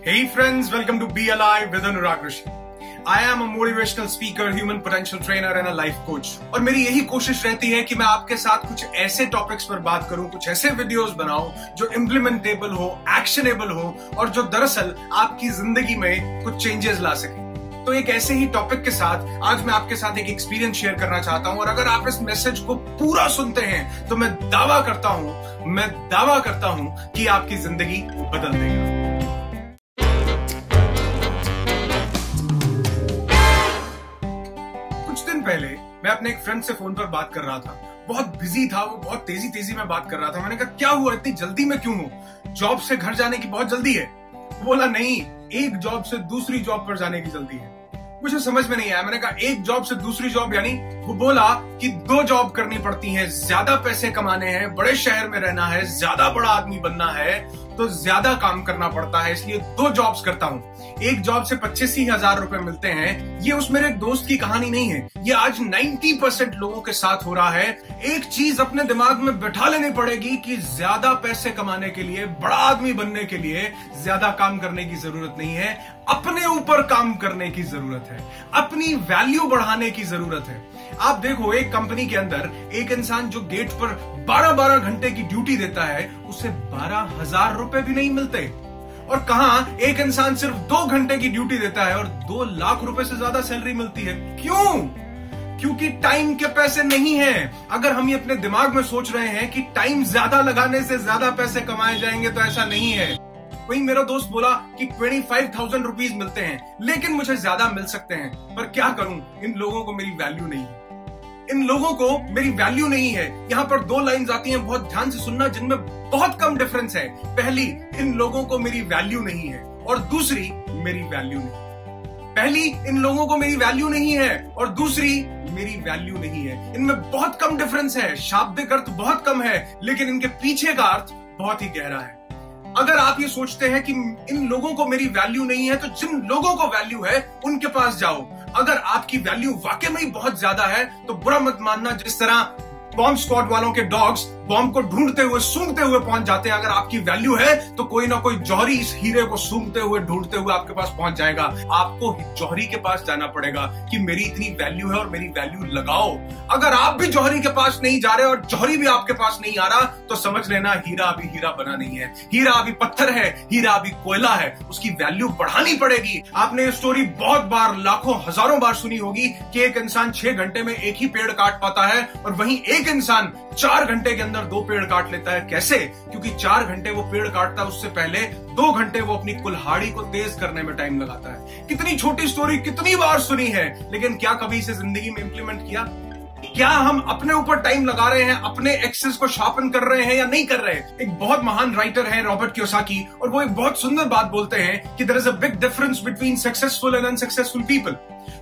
Hey friends, welcome to Be Alive with Anurag Rishi. I am a motivational speaker, human potential trainer and a life coach. और मेरी यही कोशिश रहती है कि मैं आपके साथ कुछ ऐसे टॉपिक्स पर बात करूं, कुछ ऐसे वीडियोस बनाऊं जो इम्प्लीमेंटेबल हो, एक्शनेबल हो और जो दरअसल आपकी जिंदगी में कुछ चेंजेस ला सके। तो एक ऐसे ही टॉपिक के साथ आज मैं आपके साथ एक एक्सपीरियंस शेयर करना चाहता हूं और अगर आप इस मैसेज को पूरा सुनते हैं तो मैं दावा करता हूं कि आपकी जिंदगी बदल देगा। पहले मैं अपने एक फ्रेंड से फोन पर बात कर रहा था। बहुत बिजी था वो, बहुत तेजी में बात कर रहा था। मैंने कहा क्या हुआ, इतनी जल्दी में क्यों हो? जॉब से घर जाने की बहुत जल्दी है? बोला नहीं, एक जॉब से दूसरी जॉब पर जाने की जल्दी है। मुझे समझ में नहीं आया। मैंने कहा एक जॉब से दूसरी जॉब यानी? वो बोला कि 2 जॉब करनी पड़ती हैं, ज्यादा पैसे कमाने हैं, बड़े शहर में रहना है, ज्यादा बड़ा आदमी बनना है तो ज्यादा काम करना पड़ता है, इसलिए 2 जॉब्स करता हूं। एक जॉब से 85,000 रुपए मिलते हैं। ये उस मेरे दोस्त की कहानी नहीं है, ये आज 90% लोगों के साथ हो रहा है। एक चीज अपने दिमाग में बैठा लेनी पड़ेगी कि ज्यादा पैसे कमाने के लिए, बड़ा आदमी बनने के लिए ज्यादा काम करने की जरूरत नहीं है, अपने ऊपर काम करने की जरूरत है, अपनी वैल्यू बढ़ाने की जरूरत है। आप देखो, एक कंपनी के अंदर एक इंसान जो गेट पर 12-12 घंटे की ड्यूटी देता है उसे 12,000 रुपए भी नहीं मिलते। और कहां एक इंसान सिर्फ 2 घंटे की ड्यूटी देता है और 2 लाख रुपए से ज्यादा सैलरी मिलती है। क्यों? क्योंकि टाइम के पैसे नहीं है। अगर हम ये अपने दिमाग में सोच रहे हैं कि टाइम ज्यादा लगाने से ज्यादा पैसे कमाए जाएंगे तो ऐसा नहीं है। वही मेरा दोस्त बोला कि 25,000 रुपीज मिलते हैं लेकिन मुझे ज्यादा मिल सकते हैं, पर क्या करूं, इन लोगों को मेरी वैल्यू नहीं है। इन लोगों को मेरी वैल्यू नहीं है। यहां पर 2 लाइंस आती हैं, बहुत ध्यान से सुनना, जिनमें बहुत कम डिफरेंस है। पहली, इन लोगों को मेरी वैल्यू नहीं है और दूसरी, मेरी वैल्यू नहीं। पहली, इन लोगों को मेरी वैल्यू नहीं है और दूसरी, मेरी वैल्यू नहीं है। इनमें बहुत कम डिफरेंस है, शाब्दिक अर्थ बहुत कम है, लेकिन इनके पीछे का अर्थ बहुत ही गहरा है। अगर आप ये सोचते हैं कि इन लोगों को मेरी वैल्यू नहीं है तो जिन लोगों को वैल्यू है उनके पास जाओ। अगर आपकी वैल्यू वाकई में बहुत ज्यादा है तो बुरा मत मानना, जिस तरह बॉम्ब स्क्वाड वालों के डॉग्स बॉम्ब को ढूंढते हुए, सूंघते हुए पहुंच जाते हैं। अगर आपकी वैल्यू है तो कोई ना कोई जौहरी इस हीरे को सूंघते हुए, ढूंढते हुए आपके पास पहुंच जाएगा। आपको जौहरी के पास जाना पड़ेगा कि मेरी इतनी वैल्यू है और मेरी वैल्यू लगाओ। अगर आप भी जौहरी के पास नहीं जा रहे और जौहरी भी आपके पास नहीं आ रहा तो समझ लेना हीरा अभी हीरा बना नहीं है। हीरा अभी पत्थर है, हीरा अभी कोयला है, उसकी वैल्यू बढ़ानी पड़ेगी। आपने ये स्टोरी बहुत बार, लाखों हजारों बार सुनी होगी कि एक इंसान 6 घंटे में एक ही पेड़ काट पाता है और वहीं एक इंसान 4 घंटे के अंदर 2 पेड़ काट लेता है। कैसे? क्योंकि 4 घंटे वो पेड़ काटता है, उससे पहले 2 घंटे वो अपनी कुल्हाड़ी को तेज करने में टाइम लगाता है। कितनी छोटी स्टोरी, कितनी बार सुनी है, लेकिन क्या कभी इसे जिंदगी में इंप्लीमेंट किया? क्या हम अपने ऊपर टाइम लगा रहे हैं, अपने एक्सेस को शार्पन कर रहे हैं या नहीं कर रहे? एक बहुत महान राइटर है रॉबर्ट कियोसाकी, और वो एक बहुत सुंदर बात बोलते हैं कि there is a big difference between successful and unsuccessful people.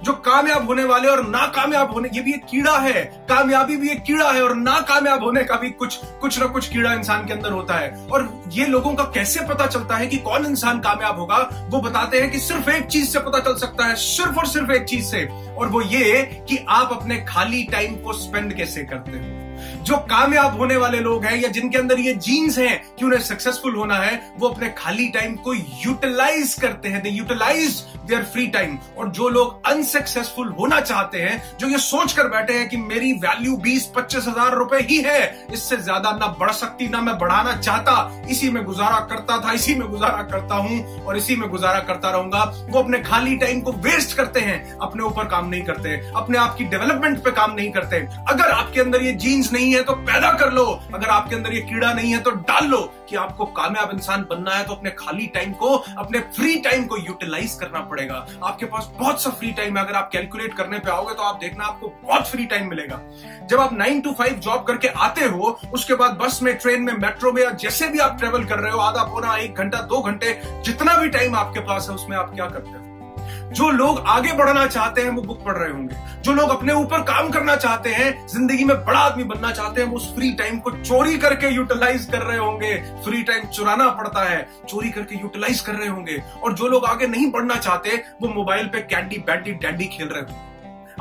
जो कामयाब होने वाले और नाकामयाब होने, ये भी एक कीड़ा है। कामयाबी भी एक कीड़ा है और नाकामयाब होने का भी कुछ ना कुछ कीड़ा इंसान के अंदर होता है। और ये लोगों का कैसे पता चलता है कि कौन इंसान कामयाब होगा? वो बताते हैं कि सिर्फ एक चीज से पता चल सकता है, सिर्फ और सिर्फ एक चीज से, और वो ये कि आप अपने खाली टाइम को स्पेंड कैसे करते हो। जो कामयाब होने वाले लोग हैं या जिनके अंदर ये जीन्स हैं कि उन्हें सक्सेसफुल होना है, वो अपने खाली टाइम को यूटिलाइज करते हैं, they utilize there free time. और जो लोग अनसक्सेसफुल होना चाहते हैं, जो ये सोच कर बैठे हैं कि मेरी वैल्यू 20-25 हजार रुपए ही है, इससे ज्यादा ना बढ़ सकती, ना मैं बढ़ाना चाहता, इसी में गुजारा करता था, इसी में गुजारा करता हूं और इसी में गुजारा करता रहूंगा, वो अपने खाली टाइम को वेस्ट करते हैं, अपने ऊपर काम नहीं करते, अपने आप की डेवलपमेंट पे काम नहीं करते। अगर आपके अंदर ये जीन्स नहीं है तो पैदा कर लो, अगर आपके अंदर ये कीड़ा नहीं है तो डाल लो कि आपको कामयाब इंसान बनना है तो अपने खाली टाइम को, अपने फ्री टाइम को यूटिलाइज करना पड़ेगा। आपके पास बहुत सा फ्री टाइम है। अगर आप कैलकुलेट करने पे आओगे तो आप देखना आपको बहुत फ्री टाइम मिलेगा। जब आप 9 to 5 जॉब करके आते हो, उसके बाद बस में, ट्रेन में, मेट्रो में या जैसे भी आप ट्रेवल कर रहे हो, आधा पौना 1 घंटा 2 घंटे जितना भी टाइम आपके पास है उसमें आप क्या करते हो? जो लोग आगे बढ़ना चाहते हैं वो बुक पढ़ रहे होंगे। जो लोग अपने ऊपर काम करना चाहते हैं, जिंदगी में बड़ा आदमी बनना चाहते हैं, वो उस फ्री टाइम को चोरी करके यूटिलाइज कर रहे होंगे। फ्री टाइम चुराना पड़ता है, चोरी करके यूटिलाइज कर रहे होंगे। और जो लोग आगे नहीं बढ़ना चाहते, वो मोबाइल पे कैंडी बैडी डैडी खेल रहे होंगे।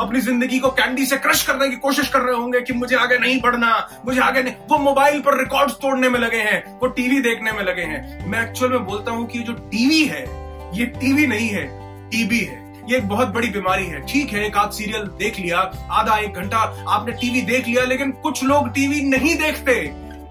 अपनी जिंदगी को कैंडी से क्रश करने की कोशिश कर रहे होंगे कि मुझे आगे नहीं बढ़ना, मुझे आगे नहीं। वो मोबाइल पर रिकॉर्ड्स तोड़ने में लगे हैं, वो टीवी देखने में लगे हैं। मैं एक्चुअल में बोलता हूं कि जो टीवी है ये टीवी नहीं है, टीबी है। ये एक बहुत बड़ी बीमारी है। ठीक है, एक आध सीरियल देख लिया, आधा एक घंटा आपने टीवी देख लिया, लेकिन कुछ लोग टीवी नहीं देखते।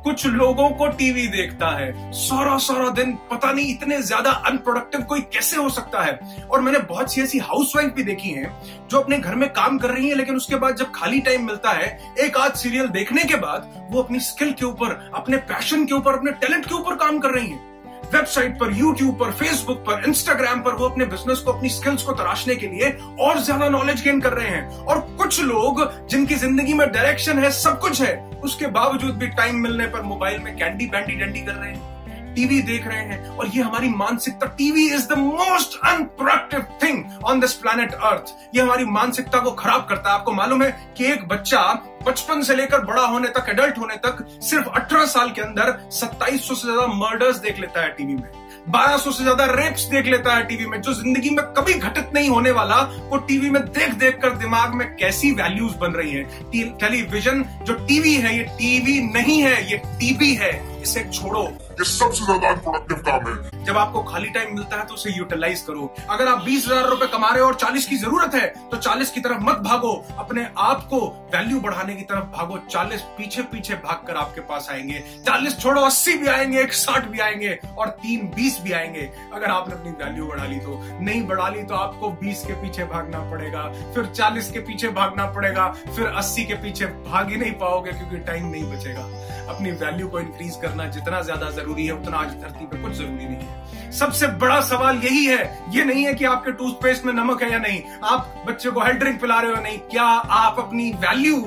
कुछ लोगों को टीवी देखता है सारा सारा दिन। पता नहीं इतने ज्यादा अनप्रोडक्टिव कोई कैसे हो सकता है। और मैंने बहुत सी ऐसी हाउसवाइफ भी देखी हैं जो अपने घर में काम कर रही हैं, लेकिन उसके बाद जब खाली टाइम मिलता है, एक आध सीरियल देखने के बाद वो अपनी स्किल के ऊपर, अपने पैशन के ऊपर, अपने टैलेंट के ऊपर काम कर रही हैं। वेबसाइट पर, यूट्यूब पर, फेसबुक पर, इंस्टाग्राम पर वो अपने बिजनेस को, अपनी स्किल्स को तराशने के लिए और ज्यादा नॉलेज गेन कर रहे हैं। और कुछ लोग जिनकी जिंदगी में डायरेक्शन है, सब कुछ है, उसके बावजूद भी टाइम मिलने पर मोबाइल में कैंडी बैंडी डंडी कर रहे हैं, टीवी देख रहे हैं। और ये हमारी मानसिकता, TV is the most unproductive thing on this planet earth. ये हमारी मानसिकता को खराब करता है। आपको मालूम है कि एक बच्चा बचपन से लेकर बड़ा होने तक, एडल्ट होने तक, सिर्फ 18 साल के अंदर 2700 से ज्यादा मर्डर्स देख लेता है टीवी में, 1200 से ज्यादा रेप्स देख लेता है टीवी में। जो जिंदगी में कभी घटित नहीं होने वाला, वो टीवी में देख देख कर दिमाग में कैसी वैल्यूज बन रही हैं। टेलीविजन जो टीवी है, ये टीवी नहीं है, ये टीबी है। इसे छोड़ो, ये सबसे ज्यादा अनप्रोडक्टिव काम है। जब आपको खाली टाइम मिलता है तो उसे यूटिलाइज करो। अगर आप 20,000 रुपए कमा रहे हो और 40 की जरूरत है, तो 40 की तरफ मत भागो, अपने आप को वैल्यू बढ़ाने की तरफ भागो। 40 पीछे पीछे भागकर आपके पास आएंगे। 40 छोड़ो, 80 भी आएंगे, 60 भी आएंगे और 20 भी आएंगे। अगर आपने अपनी वैल्यू बढ़ा ली तो। नहीं बढ़ा ली तो आपको 20 के पीछे भागना पड़ेगा, फिर 40 के पीछे भागना पड़ेगा, फिर 80 के पीछे भाग ही नहीं पाओगे, क्योंकि टाइम नहीं बचेगा। अपनी वैल्यू को इंक्रीज करना जितना ज्यादा जरूरी है, उतना आज धरती पे कुछ जरूरी नहीं है। सबसे बड़ा सवाल यही है, ये नहीं है कि आपके टूथपेस्ट में नमक है या नहीं, आप बच्चे को हेल्थ ड्रिंक पिला रहे हो नहीं, क्या आप अपनी वैल्यू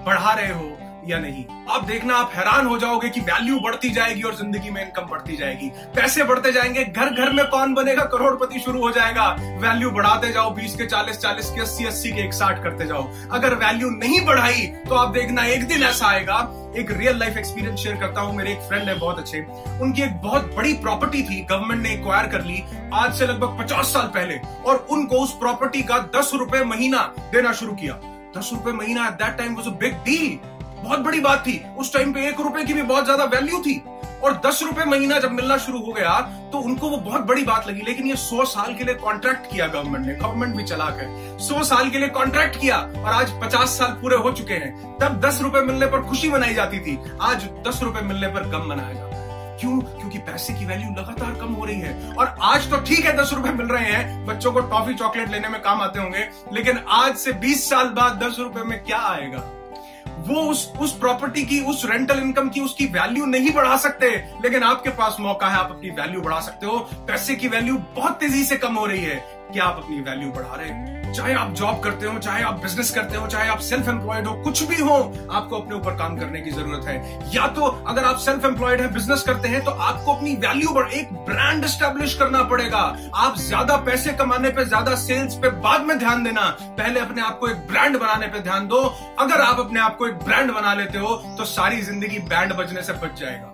बढ़ा रहे हो या नहीं। आप देखना, आप हैरान हो जाओगे कि वैल्यू बढ़ती जाएगी और जिंदगी में इनकम बढ़ती जाएगी, पैसे बढ़ते जाएंगे। घर घर में कौन बनेगा करोड़पति शुरू हो जाएगा। वैल्यू बढ़ाते जाओ, 20 के 40, 40 के 80, 80 के 160 करते जाओ। अगर वैल्यू नहीं बढ़ाई तो आप देखना एक दिन ऐसा आएगा। एक रियल लाइफ एक्सपीरियंस शेयर करता हूं। मेरे एक फ्रेंड है बहुत अच्छे, उनकी एक बहुत बड़ी प्रॉपर्टी थी, गवर्नमेंट ने एक्वायर कर ली आज से लगभग 50 साल पहले, और उनको उस प्रॉपर्टी का 10 रुपए महीना देना शुरू किया। 10 रुपए महीना at that time was a big deal, बहुत बड़ी बात थी। उस टाइम पे 1 रुपए की भी बहुत ज्यादा वैल्यू थी, और 10 रुपए महीना जब मिलना शुरू हो गया तो उनको वो बहुत बड़ी बात लगी। लेकिन ये 100 साल के लिए कॉन्ट्रैक्ट किया गवर्नमेंट ने, गवर्नमेंट भी चलाक है। 100 साल के लिए कॉन्ट्रैक्ट किया और आज 50 साल पूरे हो चुके हैं। तब 10 रुपए मिलने पर खुशी मनाई जाती थी, आज 10 रुपए मिलने पर गम मनाया जाता है। क्यों? क्योंकि पैसे की वैल्यू लगातार कम हो रही है। और आज तो ठीक है 10 रुपए मिल रहे हैं, बच्चों को टॉफी चॉकलेट लेने में काम आते होंगे, लेकिन आज से 20 साल बाद 10 रुपए में क्या आएगा? वो उस प्रॉपर्टी की, उस रेंटल इनकम की, उसकी वैल्यू नहीं बढ़ा सकते। लेकिन आपके पास मौका है, आप अपनी वैल्यू बढ़ा सकते हो। पैसे की वैल्यू बहुत तेजी से कम हो रही है, क्या आप अपनी वैल्यू बढ़ा रहे हैं? चाहे आप जॉब करते हो, चाहे आप बिजनेस करते हो, चाहे आप सेल्फ एम्प्लॉयड हो, कुछ भी हो, आपको अपने ऊपर काम करने की जरूरत है। या तो अगर आप सेल्फ एम्प्लॉयड है, बिजनेस करते हैं, तो आपको अपनी वैल्यू एक ब्रांड एस्टैब्लिश करना पड़ेगा। आप ज्यादा पैसे कमाने पे, ज्यादा सेल्स पे बाद में ध्यान देना, पहले अपने आप को एक ब्रांड बनाने पे ध्यान दो। अगर आप अपने आप को एक ब्रांड बना लेते हो तो सारी जिंदगी बैंड बजने से बच जाएगा।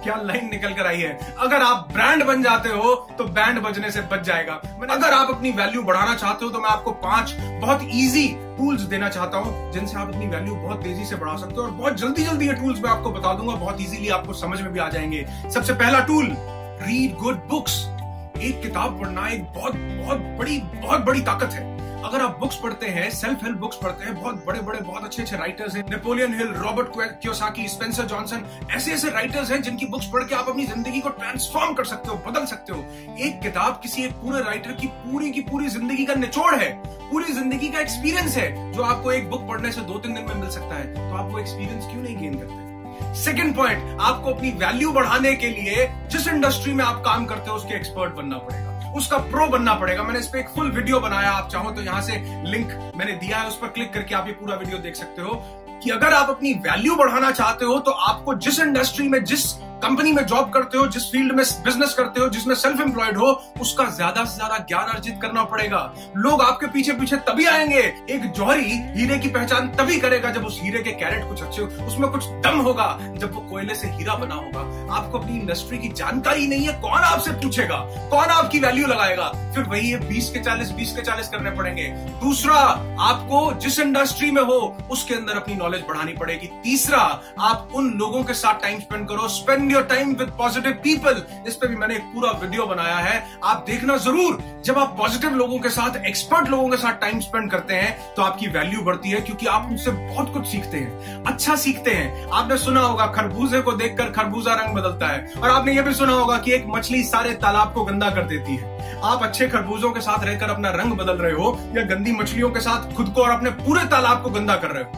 क्या लाइन निकल कर आई है? अगर आप ब्रांड बन जाते हो तो बैंड बजने से बच जाएगा। अगर आप अपनी वैल्यू बढ़ाना चाहते हो तो मैं आपको 5 बहुत इजी टूल्स देना चाहता हूं, जिनसे आप अपनी वैल्यू बहुत तेजी से बढ़ा सकते हो। और बहुत जल्दी जल्दी ये टूल्स मैं आपको बता दूंगा, बहुत इजीली आपको समझ में भी आ जाएंगे। सबसे पहला टूल, रीड गुड बुक्स। एक किताब पढ़ना एक बहुत बड़ी ताकत है। अगर आप बुक्स पढ़ते हैं, सेल्फ हेल्प बुक्स पढ़ते हैं, बहुत बड़े बहुत अच्छे राइटर्स हैं, Napoleon Hill, Robert Kiyosaki, Spencer Johnson, ऐसे राइटर्स हैं जिनकी बुक्स पढ़ के आप अपनी जिंदगी को ट्रांसफॉर्म कर सकते हो, बदल सकते हो। एक किताब किसी एक पूरे राइटर की पूरी जिंदगी का निचोड़ है, पूरी जिंदगी का एक्सपीरियंस है, जो आपको एक बुक पढ़ने से 2-3 दिन में मिल सकता है। तो आप वो एक्सपीरियंस क्यों नहीं गेन करते? सेकेंड पॉइंट, आपको अपनी वैल्यू बढ़ाने के लिए जिस इंडस्ट्री में आप काम करते हो उसके एक्सपर्ट बनना पड़ेगा, उसका प्रो बनना पड़ेगा। मैंने इस पे एक फुल वीडियो बनाया, आप चाहो तो यहां से लिंक मैंने दिया है, उस पर क्लिक करके आप ये पूरा वीडियो देख सकते हो कि अगर आप अपनी वैल्यू बढ़ाना चाहते हो तो आपको जिस इंडस्ट्री में, जिस कंपनी में जॉब करते हो, जिस फील्ड में बिजनेस करते हो, जिसमें सेल्फ एम्प्लॉयड हो, उसका ज्यादा से ज्यादा ज्ञान अर्जित करना पड़ेगा। लोग आपके पीछे पीछे तभी आएंगे। एक जौहरी हीरे की पहचान तभी करेगा जब उस हीरे के कैरेट कुछ अच्छे, उसमें कुछ दम होगा, जब वो कोयले से हीरा बना होगा। आपको अपनी इंडस्ट्री की जानकारी नहीं है, कौन आपसे पूछेगा, कौन आपकी वैल्यू लगाएगा? फिर वही है 20 के 40 करने पड़ेंगे। दूसरा, आपको जिस इंडस्ट्री में हो उसके अंदर अपनी नॉलेज बढ़ानी पड़ेगी। तीसरा, आप उन लोगों के साथ टाइम स्पेंड करो। Spend spend your time with positive people, इस पे भी मैंने एक पूरा वीडियो बनाया है, आप देखना जरूर। जब आप पॉजिटिव लोगों के साथ, एक्सपर्ट लोगों के साथ टाइम स्पेंड करते हैं तो आपकी वैल्यू बढ़ती है, क्योंकि आप उनसे बहुत कुछ सीखते हैं, अच्छा सीखते हैं। आपने सुना होगा खरबूजे को देखकर खरबूजा रंग बदलता है, और आपने यह भी सुना होगा कि एक मछली सारे तालाब को गंदा कर देती है। आप अच्छे खरबूजों के साथ रहकर अपना रंग बदल रहे हो या गंदी मछलियों के साथ खुद को और अपने पूरे तालाब को गंदा कर रहे हो,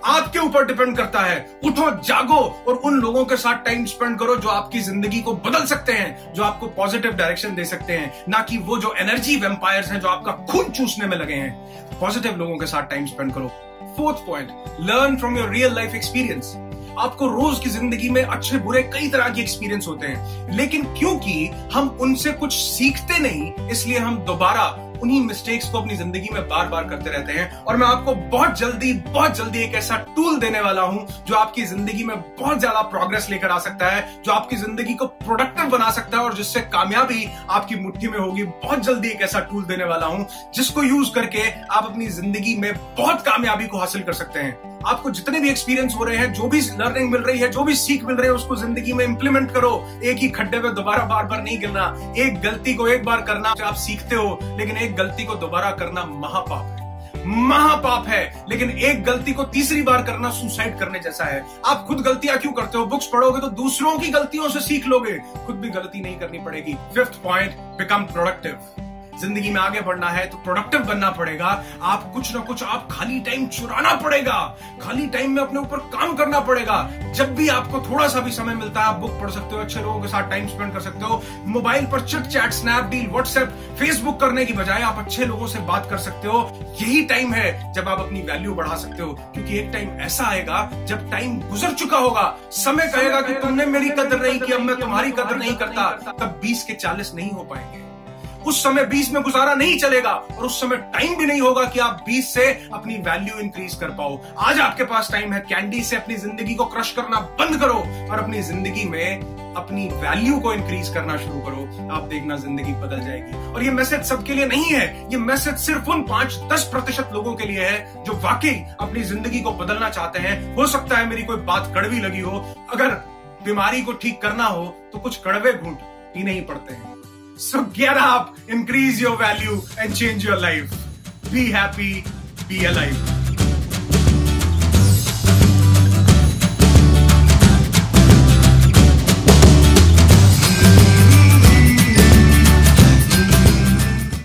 आपके ऊपर डिपेंड करता है। उठो, जागो और उन लोगों के साथ टाइम स्पेंड करो जो आपकी जिंदगी को बदल सकते हैं, जो आपको पॉजिटिव डायरेक्शन दे सकते हैं, ना कि वो जो एनर्जी वैम्पायर्स हैं जो आपका खून चूसने में लगे हैं। पॉजिटिव लोगों के साथ टाइम स्पेंड करो। Fourth point, learn from your real life experience. आपको रोज की जिंदगी में अच्छे बुरे कई तरह के एक्सपीरियंस होते हैं, लेकिन क्योंकि हम उनसे कुछ सीखते नहीं, इसलिए हम दोबारा उन्हीं मिस्टेक्स को अपनी जिंदगी में बार बार करते रहते हैं। और मैं आपको बहुत जल्दी एक ऐसा टूल देने वाला हूं जो आपकी जिंदगी में बहुत ज्यादा प्रोग्रेस लेकर आ सकता है, जो आपकी जिंदगी को प्रोडक्टिव बना सकता है और जिससे कामयाबी आपकी मुट्ठी में होगी। बहुत जल्दी एक ऐसा टूल देने वाला हूं जिसको यूज करके आप अपनी जिंदगी में बहुत कामयाबी को हासिल कर सकते हैं। आपको जितने भी एक्सपीरियंस हो रहे हैं, जो भी लर्निंग मिल रही है, जो भी सीख मिल रही है, उसको जिंदगी में इंप्लीमेंट करो। एक ही खड्डे में दोबारा बार बार नहीं गिरना। एक गलती को एक बार करना आप सीखते हो, लेकिन एक गलती को दोबारा करना महापाप है। लेकिन एक गलती को तीसरी बार करना सुसाइड करने जैसा है। आप खुद गलतियां क्यों करते हो? बुक्स पढ़ोगे तो दूसरों की गलतियों से सीख लोगे, खुद भी गलती नहीं करनी पड़ेगी। Fifth point, become productive. जिंदगी में आगे बढ़ना है तो प्रोडक्टिव बनना पड़ेगा। आप कुछ ना कुछ, आप खाली टाइम चुराना पड़ेगा, खाली टाइम में अपने ऊपर काम करना पड़ेगा। जब भी आपको थोड़ा सा भी समय मिलता है, आप बुक पढ़ सकते हो, अच्छे लोगों के साथ टाइम स्पेंड कर सकते हो। मोबाइल पर chit chat, Snapdeal, WhatsApp, Facebook करने की बजाय आप अच्छे लोगों से बात कर सकते हो। यही टाइम है जब आप अपनी वैल्यू बढ़ा सकते हो, क्योंकि एक टाइम ऐसा आएगा जब टाइम गुजर चुका होगा, समय कहेगा कि तुमने मेरी कदर नहीं की, अब मैं तुम्हारी कदर नहीं करता। तब 20 के 40 नहीं हो पाएंगे। उस समय 20 में गुजारा नहीं चलेगा, और उस समय टाइम भी नहीं होगा कि आप 20 से अपनी वैल्यू इंक्रीज कर पाओ। आज आपके पास टाइम है, कैंडी से अपनी जिंदगी को क्रश करना बंद करो और अपनी जिंदगी में अपनी वैल्यू को इंक्रीज करना शुरू करो। आप देखना जिंदगी बदल जाएगी। और ये मैसेज सबके लिए नहीं है, ये मैसेज सिर्फ उन 5-10% लोगों के लिए है जो वाकई अपनी जिंदगी को बदलना चाहते हैं। हो सकता है मेरी कोई बात कड़वी लगी हो, अगर बीमारी को ठीक करना हो तो कुछ कड़वे घूंट पीने ही पड़ते हैं। So get up, increase your value and change your life. Be happy, be alive.